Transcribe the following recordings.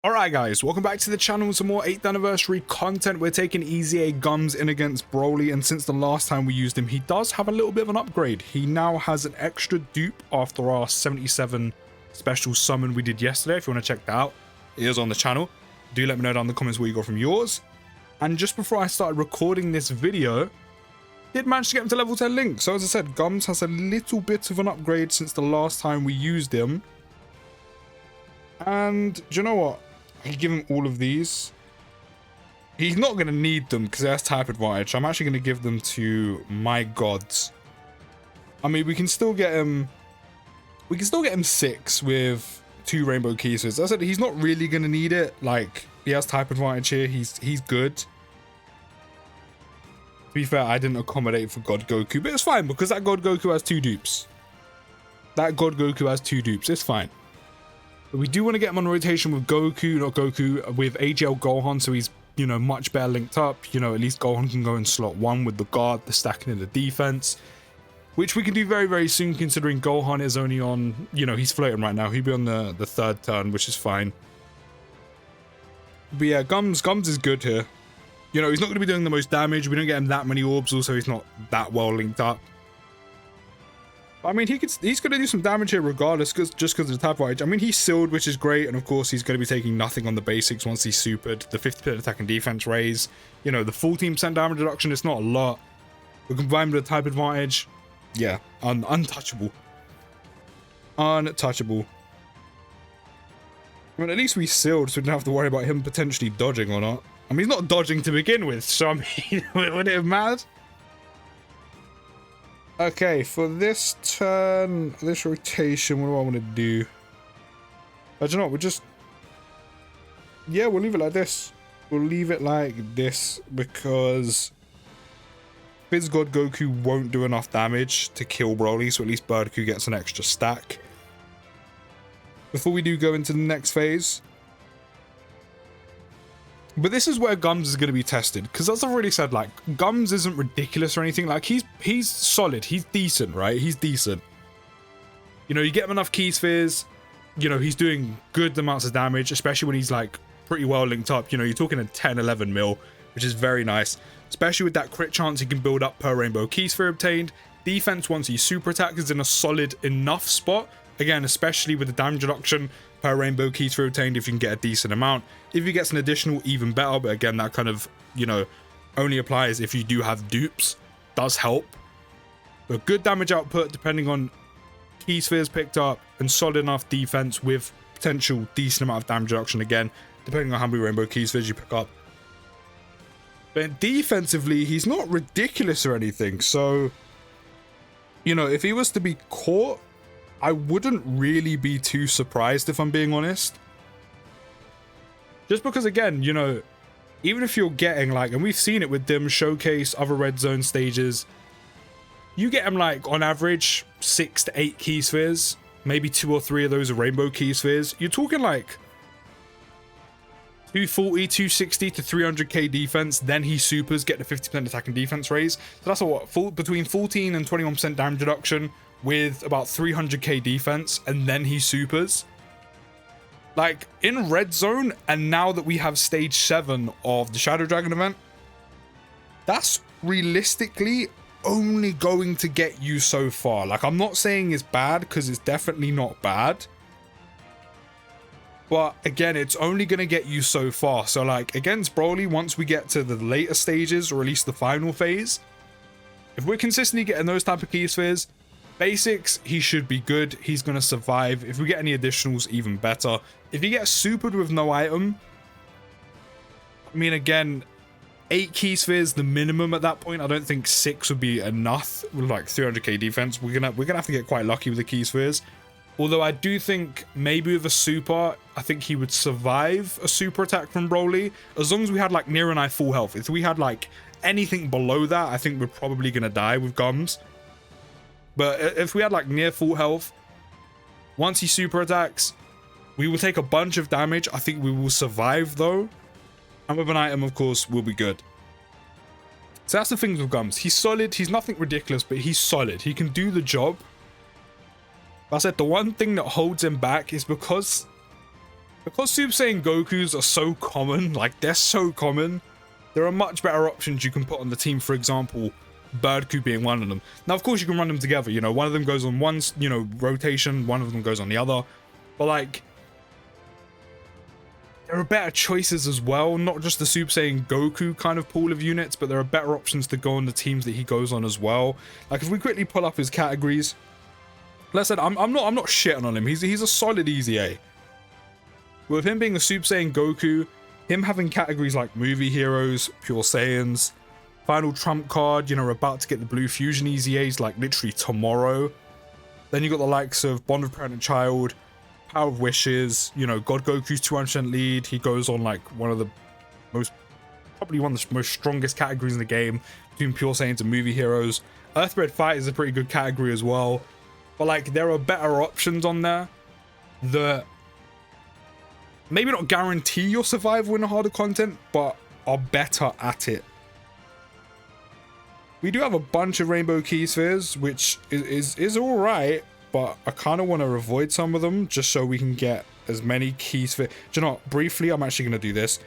Alright guys, welcome back to the channel with some more 8th anniversary content. We're taking EZA Gums in against BROLY, and since the last time we used him, he does have a little bit of an upgrade. He now has an extra dupe after our 77 special summon we did yesterday. If you want to check that out, it is on the channel. Do let me know down in the comments what you got from yours. And just before I started recording this video, did manage to get him to level 10 Link. So as I said, Gums has a little bit of an upgrade since the last time we used him. And do you know what? I could give him all of these. He's not going to need them because he has type advantage. I'm actually going to give them to my gods. I mean, we can still get him 6 with 2 rainbow keys. As I said, he's not really going to need it. Like, he has type advantage here. He's good. To be fair, I didn't accommodate for God Goku, but it's fine because that God Goku has 2 dupes. It's fine. But we do want to get him on rotation with with AGL Gohan, so he's, you know, much better linked up. You know, at least Gohan can go in slot 1 with the guard, the stacking and the defense, which we can do very, very soon, considering Gohan is only on, you know, he's floating right now. He'll be on the 3rd turn, which is fine. But yeah, Gums is good here. You know, he's not going to be doing the most damage. We don't get him that many orbs. Also, he's not that well linked up. I mean, he's going to do some damage here regardless, just because of the type advantage. I mean, he's sealed, which is great, and of course, he's going to be taking nothing on the basics once he's supered. The 50% attack and defense raise, you know, the 14% damage reduction, it's not a lot. We combine with the type advantage, yeah, untouchable. Untouchable. I mean, at least we sealed, so we don't have to worry about him potentially dodging or not. I mean, he's not dodging to begin with, so I mean, would it have mattered? Okay, for this turn, this rotation, what do I want to do? I don't know, we'll leave it like this. We'll leave it like this because Fizz God Goku won't do enough damage to kill BROLY, so at least Birdku gets an extra stack. Before we do go into the next phase. But this is where Gums is going to be tested, because as I've already said, like, Gums isn't ridiculous or anything. Like, he's solid, he's decent, right? He's decent. You know, you get him enough key spheres, you know, he's doing good amounts of damage, especially when he's, like, pretty well linked up. You know, you're talking a 10, 11 mil, which is very nice. Especially with that crit chance he can build up per rainbow key sphere obtained. Defense, once he super attack, is in a solid enough spot. Again, especially with the damage reduction per rainbow key sphere obtained, if you can get a decent amount. If he gets an additional, even better, but again, that kind of, you know, only applies if you do have dupes. Does help. But good damage output depending on key spheres picked up, and solid enough defense with potential decent amount of damage reduction, again, depending on how many rainbow key spheres you pick up. But defensively, he's not ridiculous or anything, so, you know, if he was to be caught, I wouldn't really be too surprised, if I'm being honest. Just because, again, you know, even if you're getting, like, and we've seen it with Dim Showcase, other Red Zone stages, you get them, like, on average, 6 to 8 key spheres. Maybe 2 or 3 of those are rainbow key spheres. You're talking, like, 240, 260 to 300k defense. Then he supers, get the 50% attack and defense raise. So that's a what? Between 14 and 21% damage reduction, with about 300k defense, and then he supers. Like, in Red Zone, and now that we have stage 7 of the Shadow Dragon event, that's realistically only going to get you so far. Like, I'm not saying it's bad, because it's definitely not bad, but again, it's only going to get you so far. So, like, against BROLY, once we get to the later stages, or at least the final phase, if we're consistently getting those type of key spheres, basics, he should be good. He's going to survive. If we get any additionals, even better. If he gets supered with no item, I mean, again, 8 key spheres, the minimum at that point. I don't think 6 would be enough with like 300k defense. We're gonna have to get quite lucky with the key spheres. Although I do think maybe with a super, I think he would survive a super attack from BROLY, as long as we had like near and eye full health. If we had like anything below that, I think we're probably gonna die with Gums. But if we had like near full health, once he super attacks, we will take a bunch of damage. I think we will survive though. And with an item, of course, we'll be good. So that's the thing with Gums. He's solid. He's nothing ridiculous, but he's solid. He can do the job. Like I said, the one thing that holds him back is because Because Super Saiyan Gokus are so common, like they're so common, there are much better options you can put on the team. For example, Birdku being one of them. Now, of course, you can run them together. You know, one of them goes on one, you know, rotation, one of them goes on the other. But like, there are better choices as well. Not just the Super Saiyan Goku kind of pool of units, but there are better options to go on the teams that he goes on as well. Like, if we quickly pull up his categories, like I said, I'm not shitting on him. He's a solid easy A. With him being a Super Saiyan Goku, him having categories like Movie Heroes, Pure Saiyans, Final Trump Card, you know, we're about to get the Blue Fusion Easy A's like literally tomorrow. Then you got the likes of Bond of Parent and Child, Power of Wishes, you know, God Goku's 200% lead. He goes on like probably one of the most strongest categories in the game between Pure Saiyans and Movie Heroes. Earthbred Fight is a pretty good category as well. But like, there are better options on there that maybe not guarantee your survival in the harder content, but are better at it. We do have a bunch of Rainbow Key Spheres, which is alright, but I kind of want to avoid some of them just so we can get as many Key Spheres. Do you know what? Briefly, I'm actually going to do this.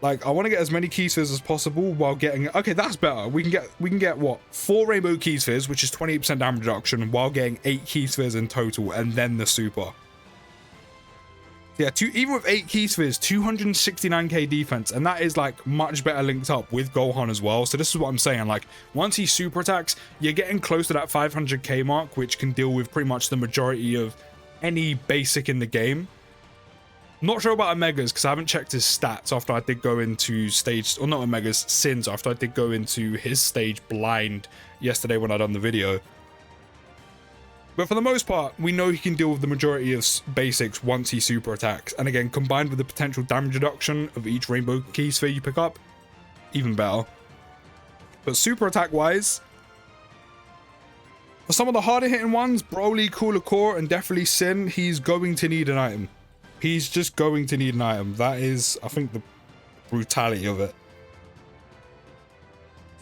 Like, I want to get as many Key Spheres as possible while getting... Okay, that's better. We can get what? 4 Rainbow Key Spheres, which is 28% damage reduction, while getting 8 Key Spheres in total, and then the Super. Yeah, even with 8 Key Spheres, 269k defense, and that is like much better linked up with Gohan as well. So this is what I'm saying, like once he super attacks, you're getting close to that 500k mark, which can deal with pretty much the majority of any basic in the game. Not sure about Omegas because I haven't checked his stats after I did go into stage, or not Omegas, Sins, after I did go into his stage blind yesterday when I done the video. But for the most part, we know he can deal with the majority of basics once he super attacks. And again, combined with the potential damage reduction of each Rainbow Key Sphere you pick up, even better. But super attack wise, for some of the harder hitting ones, Broly, Cooler Core, and definitely Sin, he's going to need an item. He's just going to need an item. That is, I think, the brutality of it.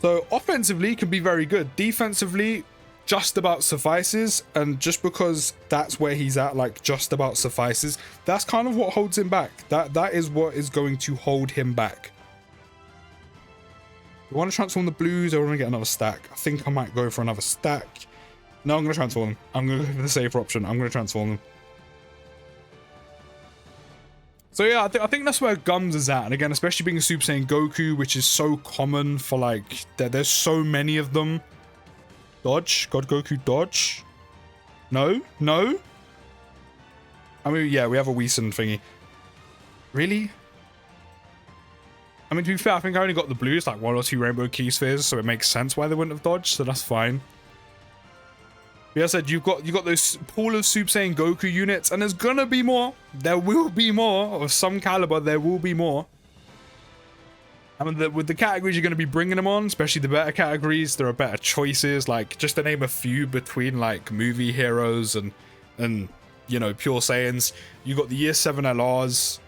So offensively can be very good. Defensively, just about suffices, and just because that's where he's at, like just about suffices, that's kind of what holds him back. That is what is going to hold him back. You want to transform the blues, or want to get another stack? I think I might go for another stack. No, I'm going to transform them. I'm going to go for the safer option. I'm going to transform them. So yeah, I think that's where Gums is at. And again, especially being a Super Saiyan Goku, which is so common for like, there's so many of them. Dodge? God Goku dodge? No? No? I mean, yeah, we have a Weason thingy. Really? I mean, to be fair, I think I only got the blues, like 1 or 2 Rainbow Key Spheres, so it makes sense why they wouldn't have dodged, so that's fine. But yeah, I said, you've got those pool of Super Saiyan Goku units, and there's gonna be more. There will be more. Of some caliber, there will be more. I mean, with the categories you're going to be bringing them on, especially the better categories, there are better choices. Like, just to name a few between, like, Movie Heroes and you know, Pure Saiyans. You got the Year 7 LRs,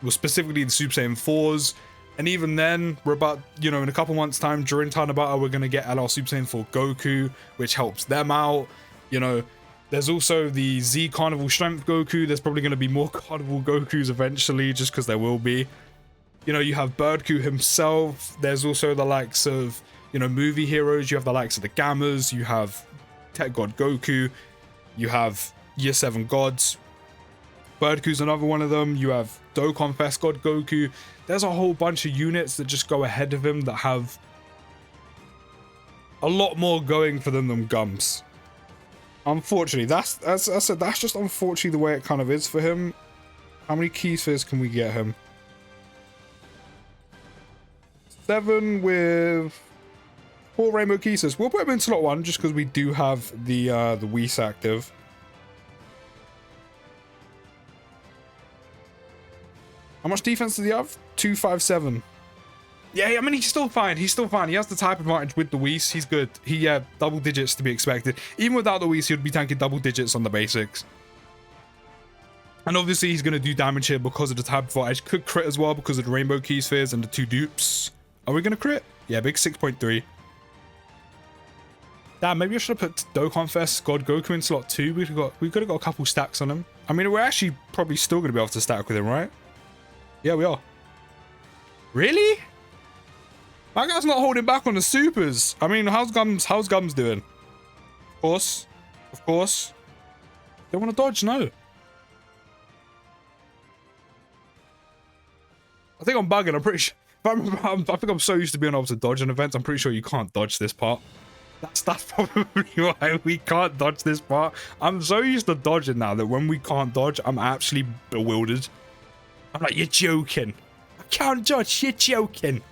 well, specifically the Super Saiyan 4s. And even then, we're about, you know, in a couple months' time, during Tanabata, we're going to get LR Super Saiyan 4 Goku, which helps them out. You know, there's also the Z Carnival Strength Goku. There's probably going to be more Carnival Gokus eventually, just because there will be. You know, you have Birdku himself. There's also the likes of, you know, Movie Heroes. You have the likes of the Gammas. You have Tech God Goku. You have Year 7 Gods. Birdku's another one of them. You have Dokkan Fest God Goku. There's a whole bunch of units that just go ahead of him that have a lot more going for them than Gums. Unfortunately, that's just unfortunately the way it kind of is for him. How many Key Spheres can we get him? 7 with 4 Rainbow Key Spheres. We'll put him in slot 1 just because we do have the Whis active. How much defense does he have? 257. Yeah, I mean, he's still fine. He's still fine. He has the type advantage with the Whis. He's good. Double digits to be expected. Even without the Whis, he would be tanking double digits on the basics. And obviously, he's going to do damage here because of the type advantage. Could crit as well because of the Rainbow Key Spheres and the 2 dupes. Are we going to crit? Yeah, big 6.3. Damn, maybe I should have put Dokkan Fest God Goku in slot 2. We could have got a couple stacks on him. I mean, we're actually probably still going to be able to stack with him, right? Yeah, we are. Really? My guy's not holding back on the supers. I mean, how's Gums doing? Of course. Of course. They want to dodge? No. I think I'm bugging. I'm pretty sure. I think I'm so used to being able to dodge in events. I'm pretty sure you can't dodge this part. That's probably why we can't dodge this part. I'm so used to dodging now that when we can't dodge, I'm actually bewildered. I'm like, you're joking. I can't dodge. You're joking.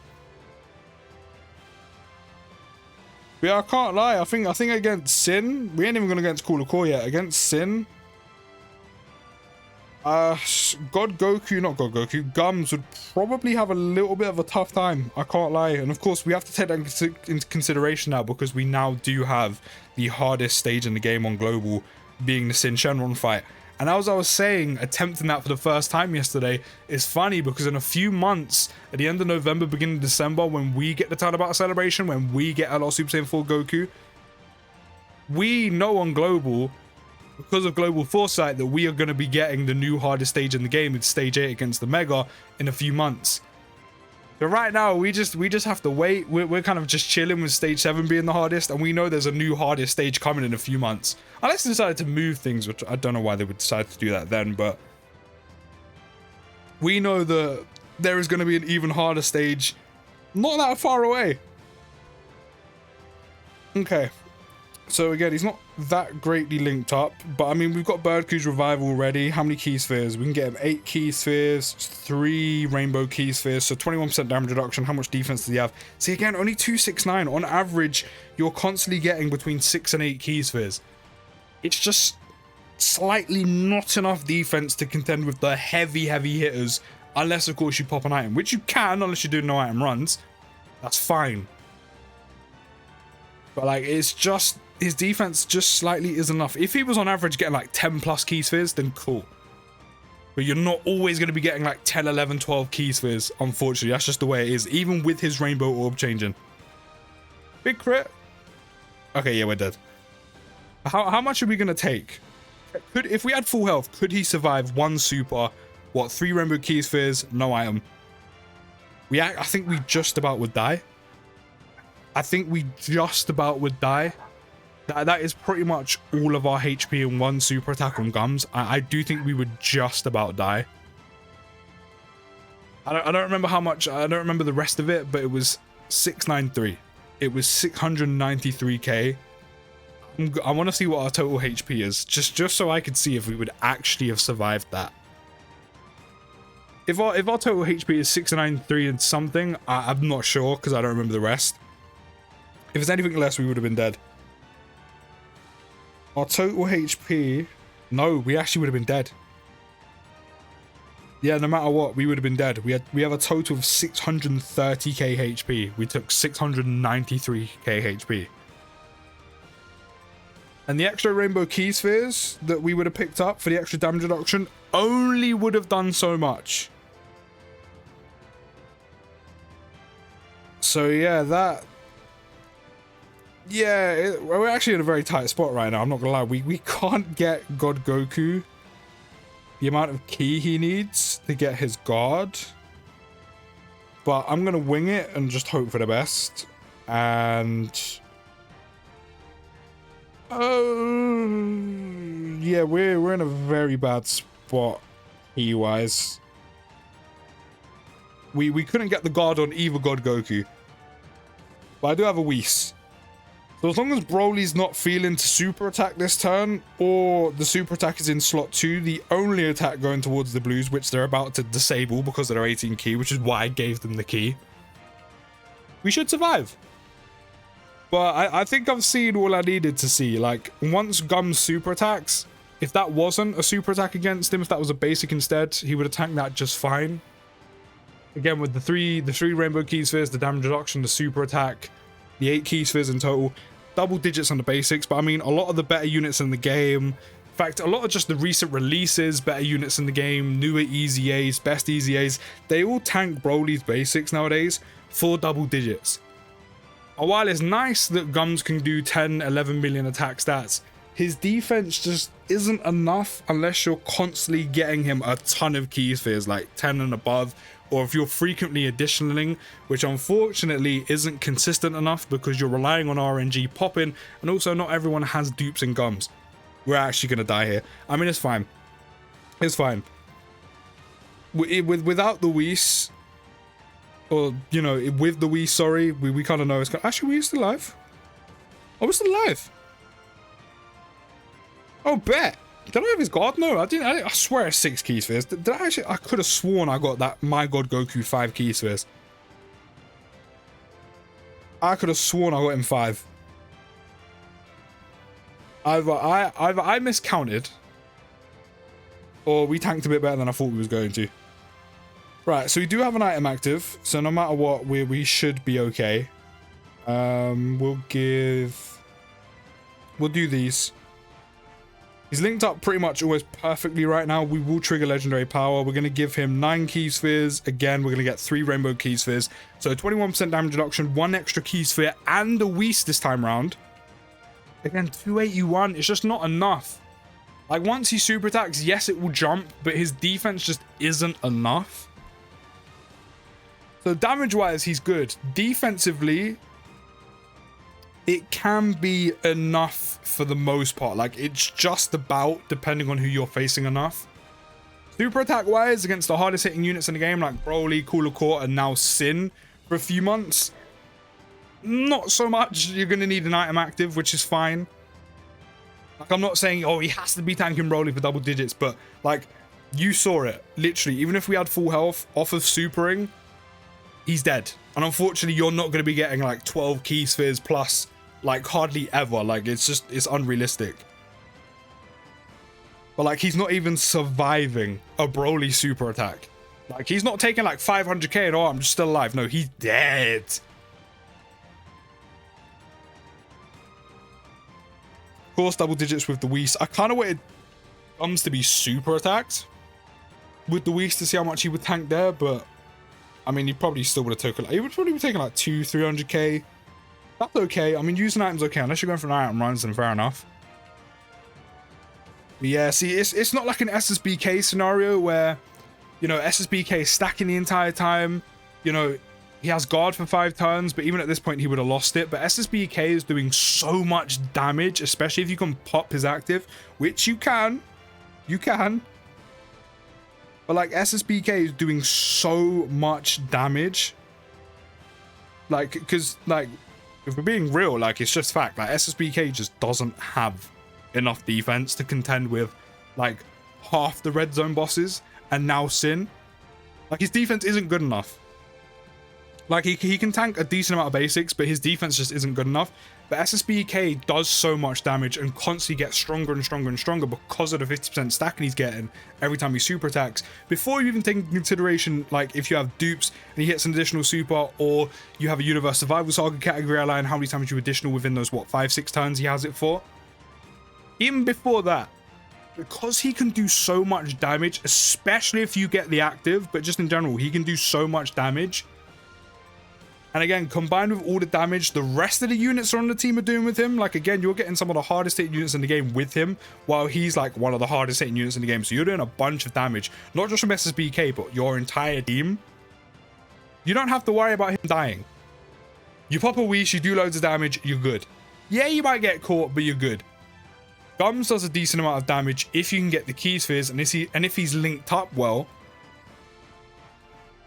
But yeah, I can't lie. I think against Sin, we ain't even gonna get into Call of Core yet. Against Sin, Gums would probably have a little bit of a tough time. I can't lie. And of course, we have to take that into consideration now because we now do have the hardest stage in the game on global, being the Sin Shenron fight. And as I was saying, attempting that for the first time yesterday is funny because in a few months, at the end of November, beginning of December, when we get the Tanabata celebration, when we get a lot of Super Saiyan 4 Goku, we know on global, because of global foresight, that we are going to be getting the new hardest stage in the game with stage 8 against the Mega in a few months. But right now, we just have to wait. We're kind of just chilling with stage 7 being the hardest, and we know there's a new hardest stage coming in a few months. Unless they decided to move things, which I don't know why they would decide to do that then, but we know that there is going to be an even harder stage not that far away. Okay. So again, he's not that greatly linked up, but I mean, we've got Birdcoo's revival already. How many key spheres? We can get him 8 key spheres, 3 rainbow key spheres, so 21% damage reduction. How much defense does he have? See, again, only 269. On average, you're constantly getting between 6 and 8 key spheres. It's just slightly not enough defense to contend with the heavy hitters, unless, of course, you pop an item, which you can, unless you do no item runs. That's fine. But, like, it's just... his defense just slightly is enough. If he was on average getting like 10 plus key spheres, then cool. But you're not always going to be getting like 10, 11, 12 key spheres, unfortunately. That's just the way it is, even with his rainbow orb changing. Big crit. Okay, yeah, we're dead. How much are we going to take? If we had full health, could he survive 1 super, 3 rainbow key spheres, no item? I think we just about would die. That is pretty much all of our HP in 1 super attack on Gums. I do think we would just about die. I don't remember how much. I don't remember the rest of it, but it was 693. It was 693k. I want to see what our total HP is, just so I could see if we would actually have survived that. If our total HP is 693 and something, I'm not sure because I don't remember the rest. If it's anything less, we would have been dead. Our total HP... no, we actually would have been dead. Yeah, no matter what, we would have been dead. We have a total of 630k HP. We took 693k HP. And the extra rainbow key spheres that we would have picked up for the extra damage reduction only would have done so much. So yeah, that... yeah, we're actually in a very tight spot right now. I'm not gonna lie. We can't get God Goku the amount of ki he needs to get his guard. But I'm gonna wing it and just hope for the best. And yeah, we're in a very bad spot ki wise. We couldn't get the guard on either God Goku. But I do have a Whis. So as long as Broly's not feeling to super attack this turn, or the super attack is in slot 2, the only attack going towards the blues, which they're about to disable because of their 18 ki, which is why I gave them the ki, we should survive. But I think I've seen all I needed to see. Like, once Gums super attacks, if that wasn't a super attack against him, if that was a basic instead, he would attack that just fine. Again, with the three rainbow key spheres, the damage reduction, the super attack, the 8 key spheres in total, double digits on the basics. But I mean, a lot of the better units in the game, in fact, a lot of just the recent releases, better units in the game, newer EZAs, best EZAs, they all tank Broly's basics nowadays for double digits. And while it's nice that Gums can do 10, 11 million attack stats, his defense just isn't enough unless you're constantly getting him a ton of key spheres, like 10 and above, or if you're frequently additionaling, which unfortunately isn't consistent enough because you're relying on RNG popping, and also not everyone has dupes and gums. We're actually going to die here. I mean, it's fine. It's fine. Without the Whis, or, you know, with the Whis, sorry, we kind of know it's... Actually, we're still alive. Oh, we're still alive. Oh, bet. Did I have his god? No, I didn't. I swear it's 6 key spheres. Did I actually? I could have sworn I got that My God Goku 5 key spheres. I could have sworn I got him 5. Either I miscounted, or we tanked a bit better than I thought we was going to. Right, so we do have an item active, so no matter what, we should be okay. We'll do these. He's linked up pretty much almost perfectly right now. We will trigger legendary power. We're going to give him 9 key spheres. Again, we're going to get 3 rainbow key spheres. So 21% damage reduction, 1 extra key sphere, and a Whis this time round. Again, 281. It's just not enough. Like, once he super attacks, yes, it will jump, but his defense just isn't enough. So damage-wise, he's good. Defensively, it can be enough for the most part. Like, it's just about, depending on who you're facing, enough. Super attack wise, against the hardest hitting units in the game, like BROLY, Cooler Core, and now Sin for a few months, not so much. You're going to need an item active, which is fine. Like, I'm not saying, oh, he has to be tanking BROLY for double digits, but, like, you saw it. Literally, even if we had full health off of supering, he's dead. And unfortunately, you're not going to be getting, like, 12 key spheres plus, like, hardly ever. Like, it's unrealistic. But, like, he's not even surviving a BROLY super attack. Like, he's not taking, like, 500k and, oh, I'm just still alive. No, he's dead. Of course, double digits with the Whis. I kind of wanted Gums to be super attacked with the Whis to see how much he would tank there, but I mean, he probably still would have taken, he would probably be taking like 200-300k. That's okay. I mean, using items okay, unless you're going for an item runs, then fair enough. But yeah, see, it's not like an SSBK scenario where, you know, SSBK is stacking the entire time. You know, he has guard for 5 turns, but even at this point, he would have lost it. But SSBK is doing so much damage, especially if you can pop his active, which you can. You can. But, like, SSBK is doing so much damage. Like, because, like, if we're being real, like, it's just fact. Like, SSBK just doesn't have enough defense to contend with, like, half the red zone bosses and now Sin. Like, his defense isn't good enough. Like, he can tank a decent amount of basics, but his defense just isn't good enough. But SSBK does so much damage and constantly gets stronger and stronger and stronger because of the 50% stacking he's getting every time he super attacks. Before you even take into consideration, like, if you have dupes and he hits an additional super, or you have a Universe Survival Saga category ally, and how many times you additional within those, what, 5-6 turns he has it for? Even before that, because he can do so much damage, especially if you get the active, but just in general, he can do so much damage. And again, combined with all the damage the rest of the units on the team are doing with him, like, again, you're getting some of the hardest hitting units in the game with him, while he's, like, one of the hardest hitting units in the game. So you're doing a bunch of damage, not just from SSBK, but your entire team. You don't have to worry about him dying. You pop a Whis, you do loads of damage, you're good. Yeah, you might get caught, but you're good. Gums does a decent amount of damage if you can get the key spheres, and if he's linked up well.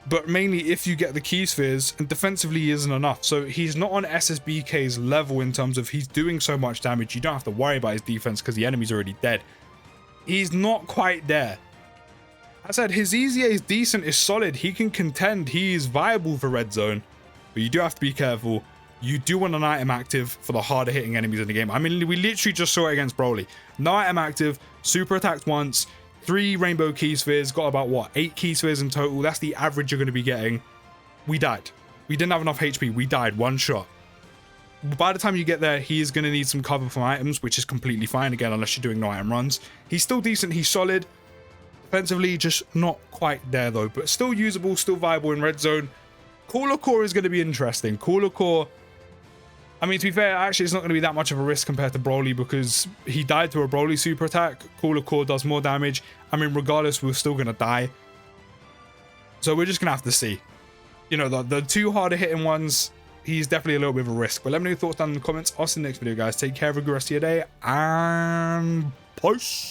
But mainly if you get the key spheres, and defensively he isn't enough. So he's not on SSBK's level in terms of he's doing so much damage. You don't have to worry about his defense because the enemy's already dead. He's not quite there. I said his EZA is decent, is solid. He can contend. He is viable for red zone. But you do have to be careful. You do want an item active for the harder hitting enemies in the game. I mean, we literally just saw it against BROLY. No item active, super attacked once, 3 rainbow key spheres, got about, what, 8 key spheres in total. That's the average you're going to be getting. We died. We didn't have enough HP. We died. One shot. By the time you get there, he is going to need some cover from items, which is completely fine, again, unless you're doing no item runs. He's still decent. He's solid. Defensively, just not quite there, though. But still usable, still viable in red zone. Cooler Core is going to be interesting. Cooler Core, I mean, to be fair, actually, it's not going to be that much of a risk compared to BROLY because he died to a BROLY super attack. Cooler Core does more damage. I mean, regardless, we're still going to die. So we're just going to have to see. You know, the two harder hitting ones, he's definitely a little bit of a risk. But let me know your thoughts down in the comments. I'll see you in the next video, guys. Take care. Have a good rest of your day. And peace.